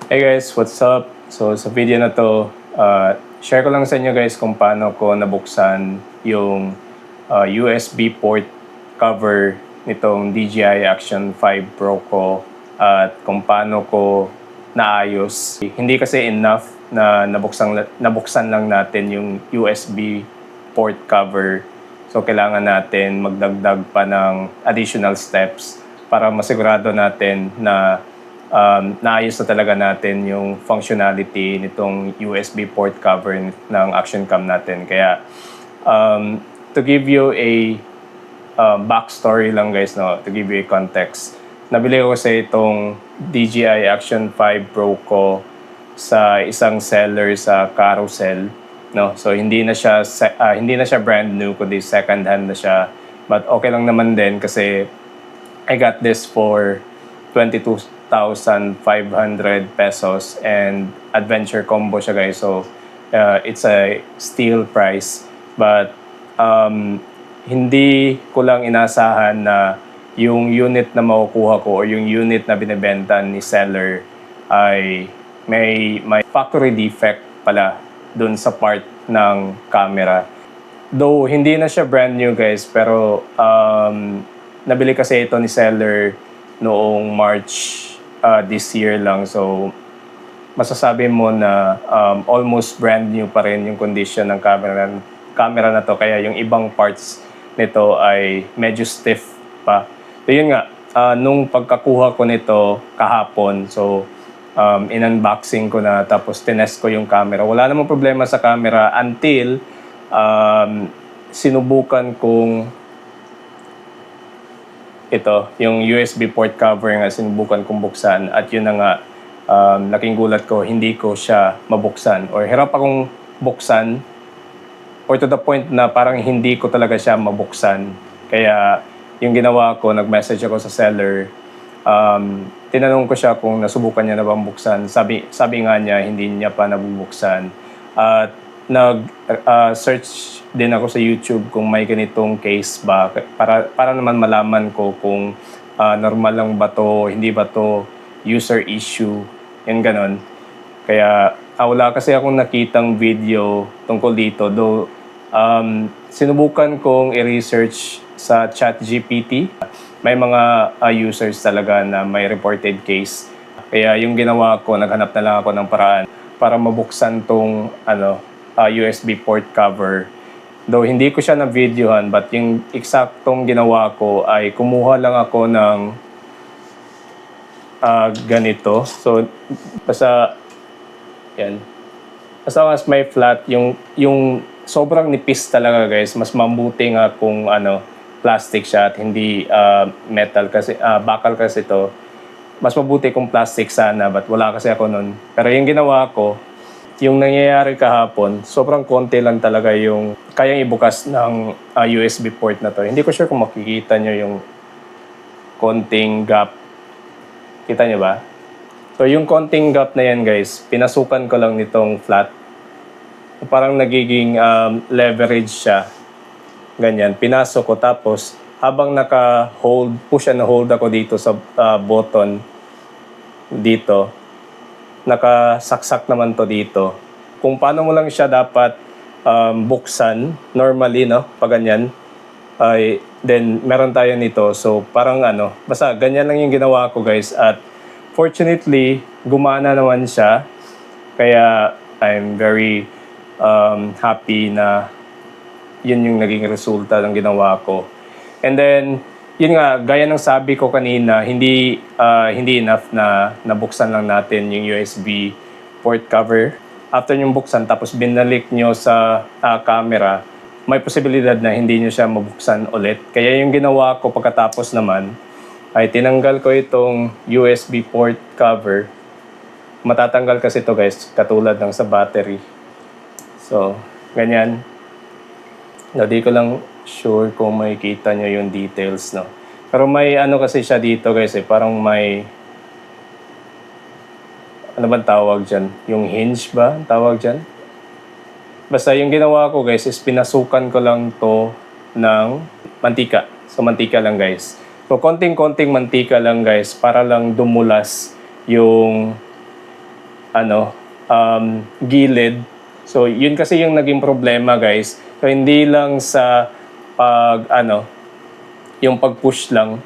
Hey guys, what's up? So sa video na to, share ko lang sa inyo guys kung paano ko nabuksan yung USB port cover nitong DJI Action 5 Pro ko at kung paano ko naayos. Hindi kasi enough na nabuksan lang natin yung USB port cover. So kailangan natin magdagdag pa ng additional steps para masigurado natin na naayos na talaga natin yung functionality nitong USB port cover ng Action Cam natin. Kaya to give you a backstory lang guys, no, to give you a context, nabili ko kasi itong DJI Action 5 Pro ko sa isang seller sa Carousel, no. So hindi na siya brand new, kundi second hand na siya. But okay lang naman din kasi I got this for 22,500 pesos and adventure combo siya guys. So it's a steal price. But hindi ko lang inasahan na yung unit na makukuha ko or yung unit na binebenta ni seller ay may factory defect pala dun sa part ng camera. Though hindi na siya brand new guys, pero nabili kasi ito ni seller noong March this year lang. So masasabi mo na almost brand new pa rin yung condition ng camera na to. Kaya yung ibang parts nito ay medyo stiff pa. So yun nga, nung pagkakuha ko nito kahapon, so in-unboxing ko na tapos tinest ko yung camera. Wala namang problema sa camera until sinubukan kong ito, yung USB port cover nga sinubukan kong buksan at yun na nga, laking gulat ko, hindi ko siya mabuksan or hirap akong buksan or to the point na parang hindi ko talaga siya mabuksan. Kaya yung ginawa ko, nag-message ako sa seller, tinanong ko siya kung nasubukan niya na bang buksan. Sabi nga niya, hindi niya pa nabubuksan. At nag-search din ako sa YouTube kung may ganitong case ba para naman malaman ko kung normal lang ba to, hindi ba to user issue, yung ganon. Kaya wala kasi akong nakitang video tungkol dito, though sinubukan kong i-research sa ChatGPT. May mga users talaga na may reported case. Kaya yung ginawa ko, naghanap na lang ako ng paraan para mabuksan tong USB port cover. Though hindi ko siya na-videohan, but yung eksaktong ginawa ko ay kumuha lang ako ng ganito. So, basta, yan. Basta mas may flat, yung sobrang nipis talaga guys, mas mabuti nga kung plastic siya at hindi metal kasi, bakal kasi ito. Mas mabuti kung plastic sana, but wala kasi ako nun. Pero yung ginawa ko, yung nangyayari kahapon, sobrang konti lang talaga yung kayang ibukas ng USB port na to. Hindi ko sure kung makikita nyo yung konting gap. Kita nyo ba? So yung konting gap na yan guys, pinasukan ko lang nitong flat. Parang nagiging leverage siya. Ganyan, pinasok ko tapos habang naka-hold, push and hold ako dito sa button dito, nakasaksak naman to dito. Kung paano mo lang siya dapat buksan normally, no, pag ganyan, ay then meron tayo nito. So parang basta ganyan lang yung ginawa ko guys at fortunately gumana naman siya. Kaya I'm very happy na yun yung naging resulta ng ginawa ko. And then yun nga, gaya ng sabi ko kanina, hindi enough na nabuksan lang natin yung USB port cover. After yung buksan, tapos binalik nyo sa camera, may posibilidad na hindi nyo siya mabuksan ulit. Kaya yung ginawa ko pagkatapos naman, ay tinanggal ko itong USB port cover. Matatanggal kasi ito guys, katulad ng sa battery. So, ganyan. Di ko lang sure kung makikita nyo yung details, no. Pero may kasi siya dito guys, parang may ano bang tawag dyan? Yung hinge ba tawag dyan? Basta yung ginawa ko guys is pinasukan ko lang to ng mantika. So mantika lang guys. So konting-konting mantika lang guys para lang dumulas yung gilid. So yun kasi yung naging problema, guys. So hindi lang sa yung pag-push lang,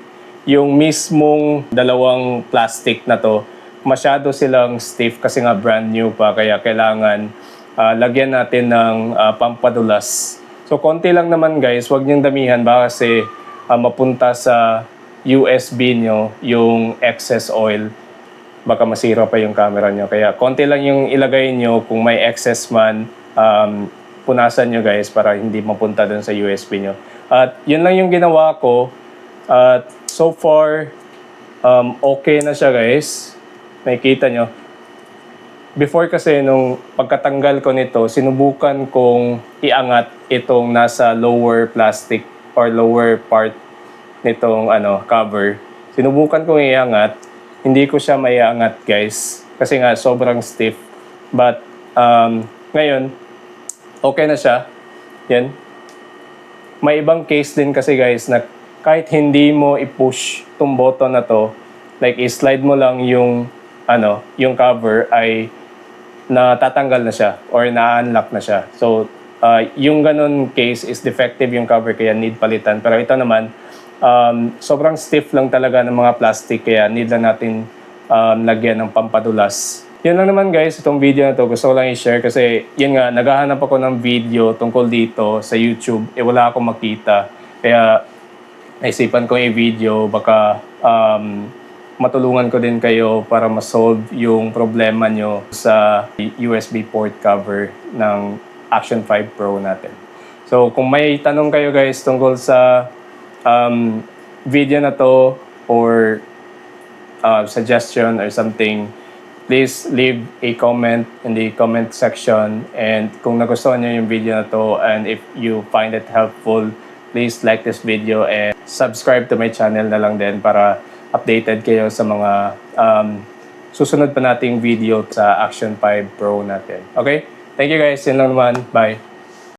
yung mismong dalawang plastic na to, masyado silang stiff kasi nga brand new pa, kaya kailangan lagyan natin ng pampadulas. So konti lang naman, guys, huwag niyong damihan baka kasi mapunta sa USB nyo yung excess oil, baka masira pa yung camera nyo. Kaya konti lang yung ilagay nyo, kung may excess man, punasan nyo, guys, para hindi mapunta dun sa USB nyo. At yun lang yung ginawa ko. At so far, okay na siya, guys. Nakikita nyo. Before kasi, nung pagkatanggal ko nito, sinubukan kong iangat itong nasa lower plastic or lower part nitong cover. Sinubukan kong iangat. Hindi ko siya maiangat, guys. Kasi nga, sobrang stiff. But, ngayon, okay na siya. Yan. May ibang case din kasi, guys, na kahit hindi mo i-push tong button na to, like i-slide mo lang yung yung cover, ay natatanggal na siya or na-unlock na siya. So, yung ganun case is defective yung cover, kaya need palitan. Pero ito naman, sobrang stiff lang talaga ng mga plastic, kaya need lang natin lagyan ng pampadulas. Yun lang naman, guys, itong video na to. Gusto ko lang i-share kasi yun nga, naghahanap ako ng video tungkol dito sa YouTube. Wala akong makita. Kaya naisipan ko i-video, baka matulungan ko din kayo para ma-solve yung problema nyo sa USB port cover ng Action 5 Pro natin. So, kung may tanong kayo, guys, tungkol sa video na to or suggestion or something, please leave a comment in the comment section. And kung nagustuhan nyo yung video na to and if you find it helpful, please like this video and subscribe to my channel na lang din para updated kayo sa mga susunod pa nating video sa Action 5 Pro natin. Okay? Thank you, guys. Yun lang naman. Bye.